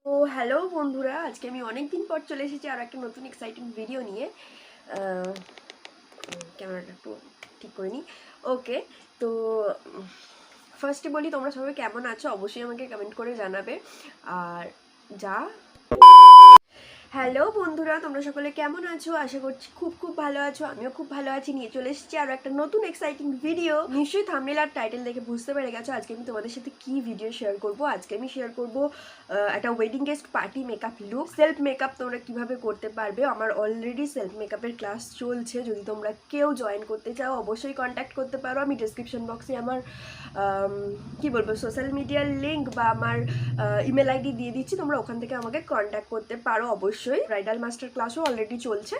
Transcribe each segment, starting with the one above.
তো হ্যালো বন্ধুরা, আজকে আমি অনেক দিন পর চলে এসেছি আর একটা নতুন এক্সাইটিং ভিডিও নিয়ে। ক্যামেরাটা একটু ঠিক করে নিই। ওকে, তো ফার্স্টে বলি তোমরা সবাই কেমন আছো, অবশ্যই আমাকে কমেন্ট করে জানাবে। আর যা হ্যালো বন্ধুরা, তোমরা সকলে কেমন আছো? আশা করছি খুব খুব ভালো আছো। আমিও খুব ভালো আছি। নিয়ে চলে এসেছি আরও একটা নতুন এক্সাইটিং ভিডিও। নিশ্চয়ই থাম্বনেল আর টাইটেল দেখে বুঝতে পেরে গেছো আজকে আমি তোমাদের সাথে কি ভিডিও শেয়ার করব। আজকে আমি শেয়ার করব একটা wedding guest party makeup look. Self makeup তোমরা কিভাবে করতে পারবে। আমার অলরেডি সেলফ মেকআপের ক্লাস চলছে। যদি তোমরা কেউ জয়েন করতে চাও অবশ্যই কন্ট্যাক্ট করতে পারো। আমি ডিসক্রিপশন বক্সে আমার কি বলবো সোশ্যাল মিডিয়ার লিঙ্ক বা আমার ইমেল আইডি দিয়ে দিচ্ছি, তোমরা ওখান থেকে আমাকে কন্ট্যাক্ট করতে পারো। অবশ্যই ব্রাইডাল মাস্টার ক্লাসও অলরেডি চলছে,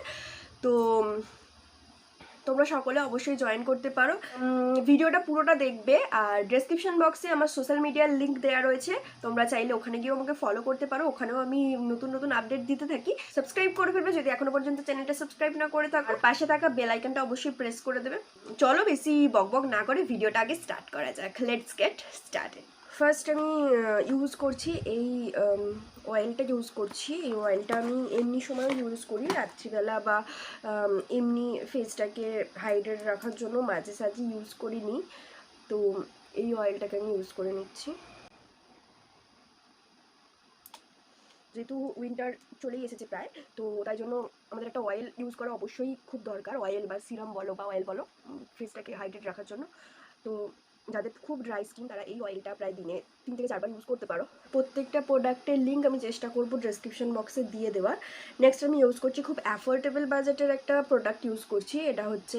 তো তোমরা সকলে অবশ্যই জয়েন করতে পারো। ভিডিওটা পুরোটা দেখবে। আর ডেসক্রিপশন বক্সে আমার সোশ্যাল মিডিয়ার লিঙ্ক দেওয়া রয়েছে, তোমরা চাইলে ওখানে গিয়েও আমাকে ফলো করতে পারো। ওখানেও আমি নতুন নতুন আপডেট দিতে থাকি। সাবস্ক্রাইব করে ফেলবে যদি এখনো পর্যন্ত চ্যানেলটা সাবস্ক্রাইব না করে থাকো। আর পাশে থাকা বেল আইকনটা অবশ্যই প্রেস করে দেবে। চলো বেশি বকবক না করে ভিডিওটা আগে স্টার্ট করা যাক। Let's get started. ফার্স্ট আমি ইউজ করছি এই অয়েলটা ইউজ করছি। এই অয়েলটা আমি এমনি সময় ইউজ করি, রাত্রিবেলা বা এমনি ফেসটাকে হাইড্রেট রাখার জন্য মাঝে সাঝে ইউজ করিনি। তো এই অয়েলটাকে আমি ইউজ করে নিচ্ছি। যেহেতু উইন্টার চলেই এসেছে প্রায়, তো তাই জন্য আমাদের একটা অয়েল ইউজ করা অবশ্যই খুব দরকার। অয়েল বা সিরাম বলো বা অয়েল বলো, ফেসটাকে হাইড্রেট রাখার জন্য। তো যাদের খুব ড্রাই স্কিন তারা এই অয়েলটা প্রায় দিনে 3 থেকে 4 বার ইউজ করতে পারো। প্রত্যেকটা প্রোডাক্টের লিঙ্ক আমি চেষ্টা করবো ডেসক্রিপশন বক্সে দিয়ে দেওয়ার। নেক্সট আমি ইউজ করছি খুব অ্যাফোর্ডেবল বাজেটের একটা প্রোডাক্ট ইউজ করছি। এটা হচ্ছে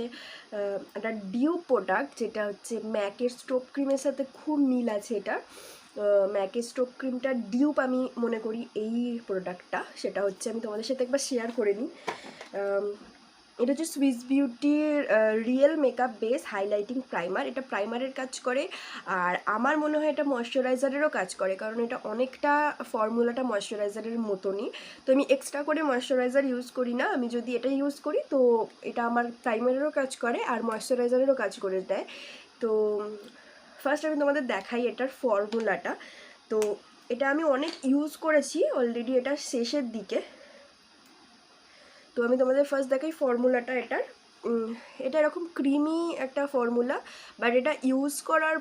একটা ডিউ প্রোডাক্ট, যেটা হচ্ছে ম্যাকের স্টোভ ক্রিমের সাথে খুব মিল আছে। এটা ম্যাকের স্টোভ ক্রিমটার ডিউপ আমি মনে করি এই প্রোডাক্টটা। সেটা হচ্ছে আমি তোমাদের সাথে একবার শেয়ার করে নিই। এটা হচ্ছে সুইস বিউটির real makeup base highlighting primer. এটা প্রাইমারের কাজ করে, আর আমার মনে হয় এটা ময়শ্চারাইজারেরও কাজ করে, কারণ এটা অনেকটা ফর্মুলাটা ময়শ্চারাইজারের মতনই। তো আমি এক্সট্রা করে ময়শ্চারাইজার ইউজ করি না। আমি যদি এটা ইউজ করি তো এটা আমার প্রাইমারেরও কাজ করে আর ময়শ্চারাইজারেরও কাজ করে দেয়। তো ফার্স্ট আমি তোমাদের দেখাই এটার ফর্মুলাটা। তো এটা আমি অনেক ইউজ করেছি অলরেডি, এটা শেষের দিকে। তো আমি তোমাদের ফার্স্ট দেখাই ফর্মুলাটা এটার। এটা এরকম ক্রিমি একটা ফর্মুলা, বাট এটা ইউজ করার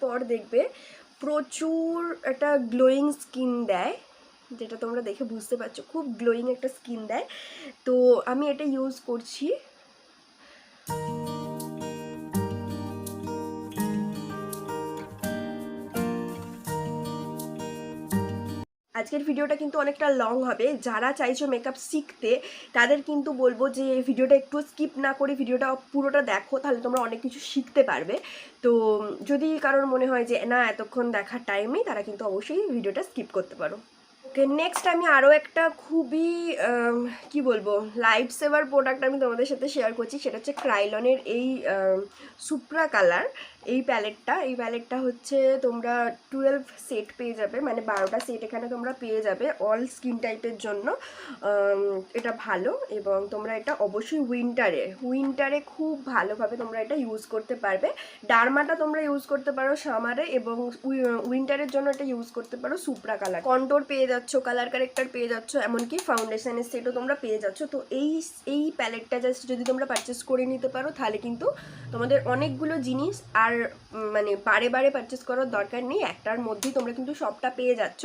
পর দেখবে প্রচুর একটা গ্লোয়িং স্কিন দেয়, যেটা তোমরা দেখে বুঝতে পারছো খুব গ্লোয়িং একটা স্কিন দেয়। তো আমি এটা ইউজ করছি। আজকের ভিডিওটা কিন্তু অনেকটা লং হবে। যারা চাইছো মেকআপ শিখতে তাদের কিন্তু বলবো যে ভিডিওটা একটু স্কিপ না করে ভিডিওটা পুরোটা দেখো, তাহলে তোমরা অনেক কিছু শিখতে পারবে। তো যদি কারোর মনে হয় যে না এতক্ষণ দেখার টাইম নেই, তারা কিন্তু অবশ্যই ভিডিওটা স্কিপ করতে পারো। ওকে, নেক্সট আমি আরও একটা খুবই কি বলবো লাইফ সেভার প্রোডাক্ট আমি তোমাদের সাথে শেয়ার করছি। সেটা হচ্ছে ক্রাইলনের এই সুপ্রা কালার এই প্যালেটটা হচ্ছে তোমরা 12 সেট পেয়ে যাবে, মানে 12টা সেট এখানে তোমরা পেয়ে যাবে অল স্কিন টাইপের জন্য। এটা ভালো, এবং তোমরা এটা অবশ্যই উইন্টারে খুব ভালোভাবে তোমরা এটা ইউজ করতে পারবে। ডার্মাটা তোমরা ইউজ করতে পারো সামারে, এবং উইন্টারের জন্য এটা ইউজ করতে পারো সুপ্রা কালার। কন্ট্রোল পেয়ে যাচ্ছ, কালার কারেক্টার পেয়ে যাচ্ছ, এমনকি ফাউন্ডেশনের সেটও তোমরা পেয়ে যাচ্ছ। তো এই প্যালেটটা জাস্ট যদি তোমরা পারচেস করে নিতে পারো, তাহলে কিন্তু তোমাদের অনেকগুলো জিনিস আর মানে বারে বারে পারচেস করার দরকার নেই, একটার মধ্যেই তোমরা কিন্তু সবটা পেয়ে যাচ্ছ।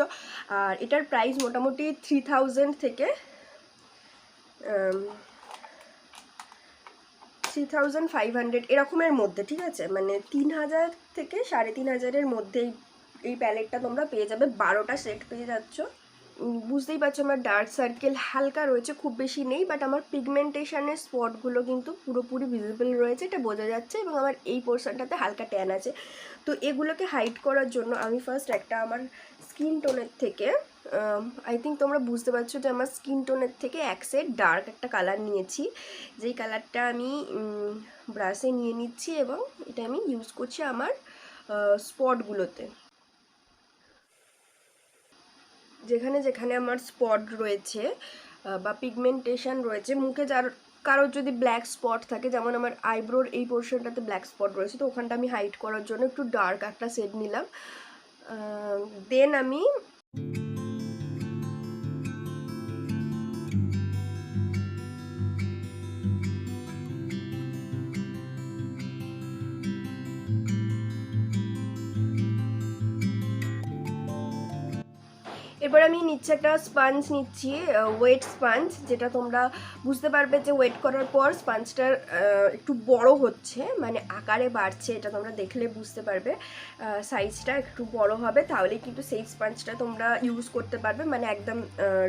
আর এটার প্রাইস মোটামুটি 3000 থেকে 3500 এরকমের মধ্যে, ঠিক আছে, মানে 3000 থেকে 3500-এর মধ্যেই এই প্যালেটটা তোমরা পেয়ে যাবে। 12টা সেট পেয়ে যাচ্ছ। বুঝতেই পারছো আমার ডার্ক সার্কেল হালকা রয়েছে, খুব বেশি নেই, বাট আমার পিগমেন্টেশনের স্পটগুলো কিন্তু পুরোপুরি ভিজিবল রয়েছে, এটা বোঝা যাচ্ছে, এবং আমার এই পোর্শনটাতে হালকা ট্যান আছে। তো এগুলোকে হাইড করার জন্য আমি ফার্স্ট একটা আমার স্কিন টোনের থেকে আই থিঙ্ক তোমরা বুঝতে পারছো যে আমার স্কিন টোনের থেকে এক সেট ডার্ক একটা কালার নিয়েছি, যেই কালারটা আমি ব্রাশে নিয়ে নিচ্ছি, এবং এটা আমি ইউজ করছি আমার স্পটগুলোতে। যেখানে যেখানে আমার স্পট রয়েছে বা পিগমেন্টেশন রয়েছে মুখে, কারোর যদি ব্ল্যাক স্পট থাকে, যেমন আমার আইব্রোর এই পোর্শনটাতে ব্ল্যাক স্পট রয়েছে, তো ওখানটা আমি হাইড করার জন্য একটু ডার্ক একটা শেড নিলাম। দেন আমি এবার আমি নিচ্ছি একটা স্পঞ্জ নিচ্ছি, ওয়েট স্পঞ্জ, যেটা তোমরা বুঝতে পারবে যে ওয়েট করার পর স্পঞ্জটার একটু বড় হচ্ছে, মানে আকারে বাড়ছে, এটা তোমরা দেখলে বুঝতে পারবে। সাইজটা একটু বড় হবে, তাহলে কিন্তু সেই স্পঞ্জটা তোমরা ইউজ করতে পারবে, মানে একদম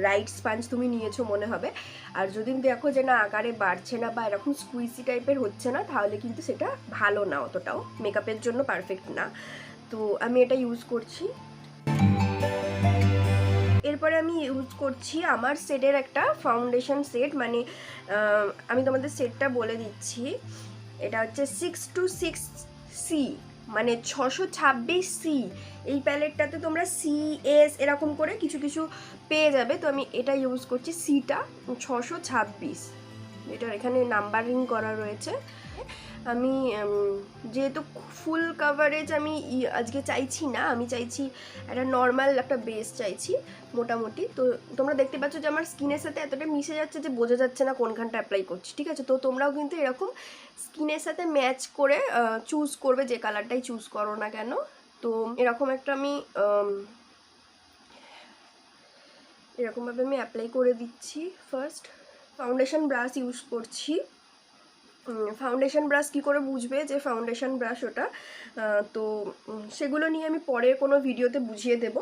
রাইট স্পঞ্জ তুমি নিয়েছো মনে হবে। আর যদি দেখো যে না আকারে বাড়ছে না বা এরকম স্কুইসি টাইপের হচ্ছে না, তাহলে কিন্তু সেটা ভালো না, অতটাও মেকআপের জন্য পারফেক্ট না। তো আমি এটা ইউজ করছি। এরপরে আমি ইউজ করছি আমার সেটের একটা ফাউন্ডেশন সেট, মানে আমি তোমাদের সেটটা বলে দিচ্ছি। এটা হচ্ছে 626C, মানে 626C। এই প্যালেটটাতে তোমরা CS এরকম করে কিছু কিছু পেয়ে যাবে। তো আমি এটা ইউজ করছি, সিটা 626, এটার এখানে নাম্বারিং করা রয়েছে। আমি যেহেতু ফুল কাভারেজ আমি আজকে চাইছি না, আমি চাইছি একটা নর্মাল একটা বেস চাইছি মোটামুটি। তো তোমরা দেখতে পাচ্ছ যে আমার স্কিনের সাথে এতটা মিশে যাচ্ছে যে বোঝা যাচ্ছে না কোনখানটা অ্যাপ্লাই করছি, ঠিক আছে? তো তোমরাও কিন্তু এরকম স্কিনের সাথে ম্যাচ করে চুজ করবে, যে কালারটাই চুজ করো না কেন। তো এরকম একটা আমি এরকমভাবে আমি অ্যাপ্লাই করে দিচ্ছি। ফার্স্ট ফাউন্ডেশন ব্রাশ ইউজ করছি। ফাউন্ডেশন ব্রাশ কী করে বুঝবে যে ফাউন্ডেশন ব্রাশ ওটা, তো সেগুলো নিয়ে আমি পরে কোনো ভিডিওতে বুঝিয়ে দেব।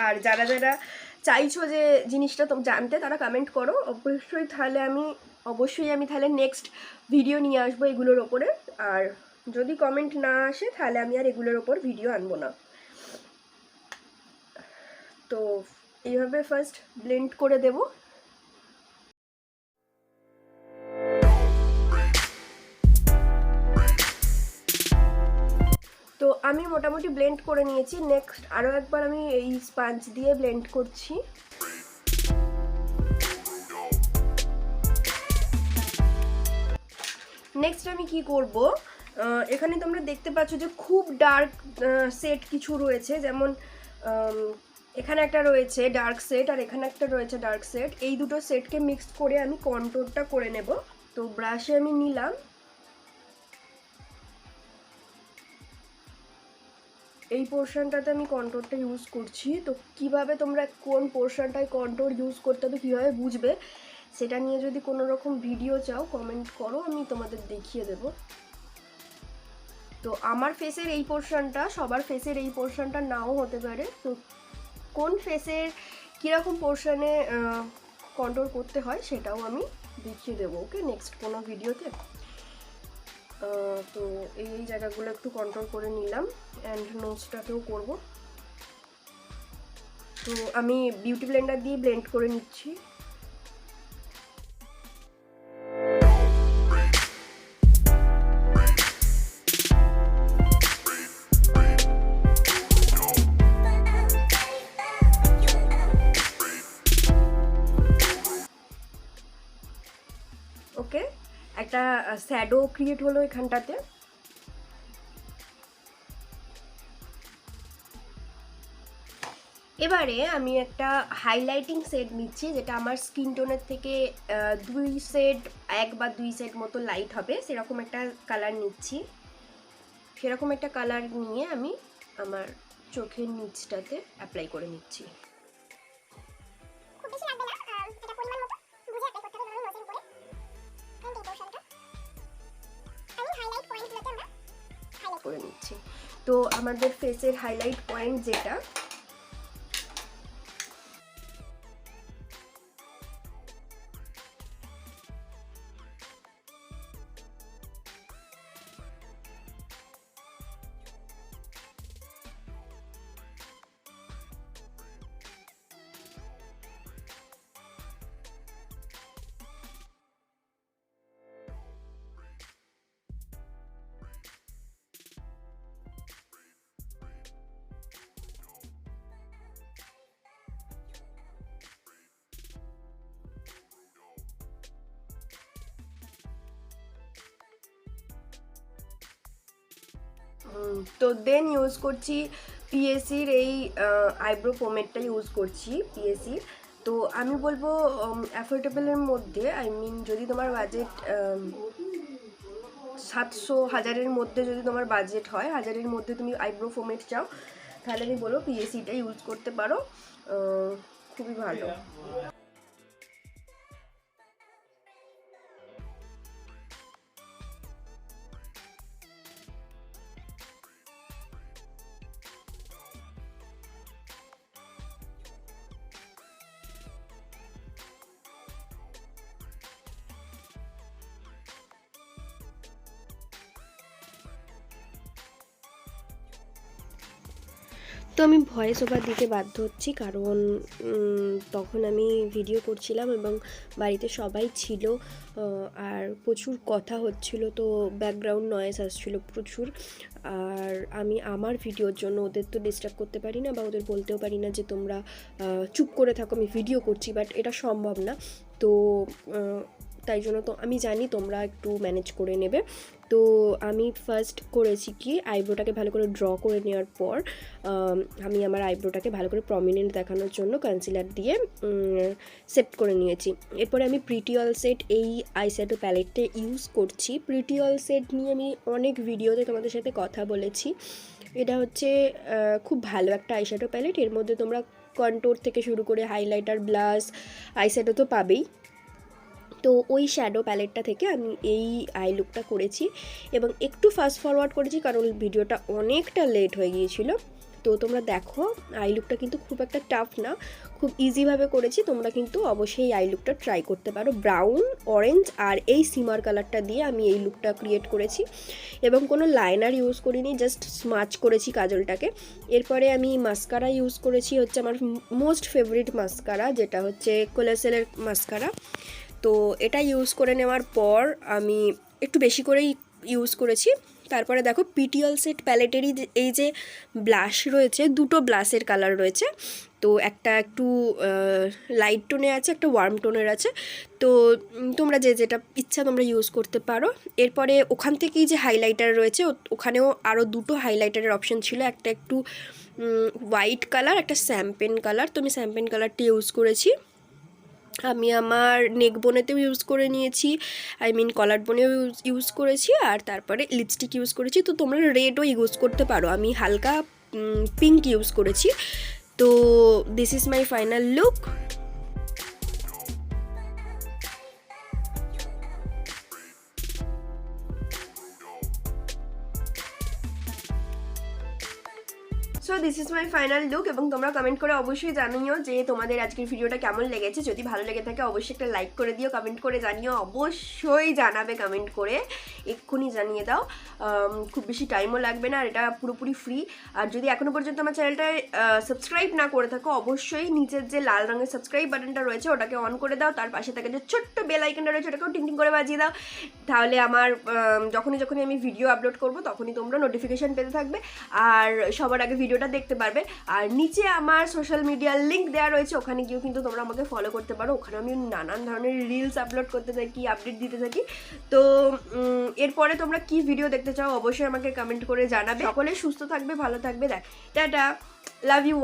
আর যারা যারা চাইছো যে জিনিসটা জানতে, তারা কমেন্ট করো অবশ্যই, তাহলে আমি তাহলে নেক্সট ভিডিও নিয়ে আসবো এগুলোর ওপরে। আর যদি কমেন্ট না আসে তাহলে আমি আর এগুলোর ওপর ভিডিও আনবো না। তো এইভাবে ফার্স্ট ব্লেন্ড করে দেবো। তো আমি মোটামুটি ব্লেন্ড করে নিয়েছি। নেক্সট আরও একবার আমি এই স্পঞ্জ দিয়ে ব্লেন্ড করছি। নেক্সট আমি কি করব, এখানে তোমরা দেখতে পাচ্ছ যে খুব ডার্ক সেট কিছু রয়েছে, যেমন এখানে একটা রয়েছে ডার্ক সেট আর এখানে একটা রয়েছে ডার্ক সেট। এই দুটো সেটকে মিক্স করে আমি কন্ট্রোলটা করে নেব। তো ব্রাশে আমি নিলাম, এই পোর্শনটাতে আমি কন্ট্রোলটা ইউজ করছি। তো কিভাবে তোমরা কোন পোর্শনটায় কন্ট্রোল ইউজ করতে হবে, কীভাবে বুঝবে, সেটা নিয়ে যদি কোনো রকম ভিডিও চাও কমেন্ট করো, আমি তোমাদের দেখিয়ে দেব। তো আমার ফেসের এই পোর্শনটা সবার ফেসের এই পোর্শনটা নাও হতে পারে, তো কোন ফেসের কীরকম পোর্শনে কন্ট্রোল করতে হয় সেটাও আমি দেখিয়ে দেবো, ওকে, নেক্সট কোনো ভিডিওতে। তো এই জায়গাগুলো একটু কন্ট্রোল করে নিলাম, অ্যান্ড নোজটাকেও করব। তো আমি বিউটি ব্লেন্ডার দিয়ে ব্লেন্ড করে নিচ্ছি। ওকে, একটা শ্যাডো ক্রিয়েট হলো এখানটাতে। এবারে আমি একটা হাইলাইটিং সেট নিচ্ছি, যেটা আমার স্কিন টোনের থেকে 1 বা 2 শেড মতো লাইট হবে, সেরকম একটা কালার নিচ্ছি। সেরকম একটা কালার নিয়ে আমি আমার চোখের নিচটাতে অ্যাপ্লাই করে নিচ্ছি। করে নিচ্ছি। তো আমাদের ফেসের হাইলাইট পয়েন্ট যেটা, তো দেন ইউজ করছি পিএসির এই আইব্রো পোমেডটা ইউজ করছি পিএসির। তো আমি বলবো অ্যাফোর্ডেবলের মধ্যে, আই মিন যদি তোমার বাজেট 700-1000-এর মধ্যে যদি তোমার বাজেট হয়, 1000-এর মধ্যে তুমি আইব্রো পোমেড চাও, তাহলে আমি বলবো পিএসিটা ইউজ করতে পারো, খুবই ভালো। তো আমি ভয়েস ওভার দিতে বাধ্য হচ্ছি, কারণ তখন আমি ভিডিও করছিলাম এবং বাড়িতে সবাই ছিল, আর প্রচুর কথা হচ্ছিল, তো ব্যাকগ্রাউন্ড নয়েজ আসছিল প্রচুর। আর আমি আমার ভিডিওর জন্য ওদের তো ডিস্টার্ব করতে পারি না, বা ওদের বলতেও পারি না যে তোমরা চুপ করে থাকো, আমি ভিডিও করছি, বাট এটা সম্ভব না। তো তাই জন্য তো আমি জানি তোমরা একটু ম্যানেজ করে নেবে। তো আমি ফার্স্ট করেছি কি, আইব্রোটাকে ভালো করে ড্র করে নেওয়ার পর আমি আমার আইব্রোটাকে ভালো করে প্রমিনেন্ট দেখানোর জন্য কনসিলার দিয়ে সেট করে নিয়েছি। এরপরে আমি প্রিটি অল সেট এই আইশ্যাডো প্যালেটটা ইউজ করছি। প্রিটি অল সেট নিয়ে আমি অনেক ভিডিওতে তোমাদের সাথে কথা বলেছি। এটা হচ্ছে খুব ভালো একটা আইশ্যাডো প্যালেট। এর মধ্যে তোমরা কন্ট্যুর থেকে শুরু করে হাইলাইটার, ব্লাশ, আইশ্যাডো তো পাবেই। তো ওই শ্যাডো প্যালেটটা থেকে আমি এই আই লুকটা করেছি এবং একটু ফাস্ট ফরওয়ার্ড করেছি কারণ ভিডিওটা অনেকটা লেট হয়ে গিয়েছিল। তো তোমরা দেখো আই লুকটা কিন্তু খুব একটা টাফ না, খুব ইজিভাবে করেছি। তোমরা কিন্তু অবশ্যই আই লুকটা ট্রাই করতে পারো। ব্রাউন, অরেঞ্জ আর এই সিমার কালারটা দিয়ে আমি এই লুকটা ক্রিয়েট করেছি এবং কোনো লাইনার ইউজ করিনি, জাস্ট স্মাচ করেছি কাজলটাকে। এরপরে আমি মাস্কারা ইউজ করেছি, হচ্ছে আমার মোস্ট ফেভারিট মাস্কারা, যেটা হচ্ছে কোলাসেলের মাস্কারা। তো এটা ইউজ করে নেওয়ার পর আমি একটু বেশি করেই ইউজ করেছি। তারপরে দেখো পিটিএল সেট প্যালেটেরই এই যে ব্লাশ রয়েছে, দুটো ব্লাশের কালার রয়েছে। তো একটা একটু লাইট টোনে আছে, একটা ওয়ার্ম টোনের আছে। তো তোমরা যে যেটা ইচ্ছা তোমরা ইউজ করতে পারো। এরপরে ওখান থেকেই যে হাইলাইটার রয়েছে, ওখানেও আরও দুটো হাইলাইটারের অপশান ছিল, একটা একটু হোয়াইট কালার, একটা শ্যাম্পেন কালার। তো আমি শ্যাম্পেন কালারটি ইউজ করেছি। আমি আমার নেক বোনেতেও ইউজ করে নিয়েছি, আই মিন কলার বোনেও ইউজ করেছি, আর তারপরে লিপস্টিক ইউজ করেছি। তো তোমরা রেডও ইউজ করতে পারো, আমি হালকা পিঙ্ক ইউজ করেছি। তো this is my final look. So this is my final look, এবং তোমরা কমেন্ট করে অবশ্যই জানিও যে তোমাদের আজকের ভিডিওটা কেমন লেগেছে। যদি ভালো লেগে থাকে অবশ্যই একটা লাইক করে দিও, কমেন্ট করে জানিও, অবশ্যই জানাবে কমেন্ট করে, এক্ষুনি জানিয়ে দাও। খুব বেশি টাইমও লাগবে না, আর এটা পুরোপুরি ফ্রি। আর যদি এখনও পর্যন্ত আমার চ্যানেলটায় সাবস্ক্রাইব না করে থাকো, অবশ্যই নিচের যে লাল রঙের সাবস্ক্রাইব বাটনটা রয়েছে ওটাকে অন করে দাও, তার পাশে থাকে যে ছোট্ট বেল আইকনটা রয়েছে ওটাকেও টিং টিং করে বাজিয়ে দাও। তাহলে আমার যখনই আমি ভিডিও আপলোড করবো তখনই তোমরা নোটিফিকেশান পেতে থাকবে আর সবার আগে ভিডিওটা দেখতে পারবে। আর নিচে আমার সোশ্যাল মিডিয়ার লিঙ্ক দেওয়া রয়েছে, ওখানে গিয়েও কিন্তু তোমরা আমাকে ফলো করতে পারো। ওখানে আমি নানান ধরনের রিলস আপলোড করতে থাকি, আপডেট দিতে থাকি। তো এরপরে তোমরা কি ভিডিও দেখতে চাও অবশ্যই আমাকে কমেন্ট করে জানাবে। সকলে সুস্থ থাকবে, ভালো থাকবে। Tata, love you.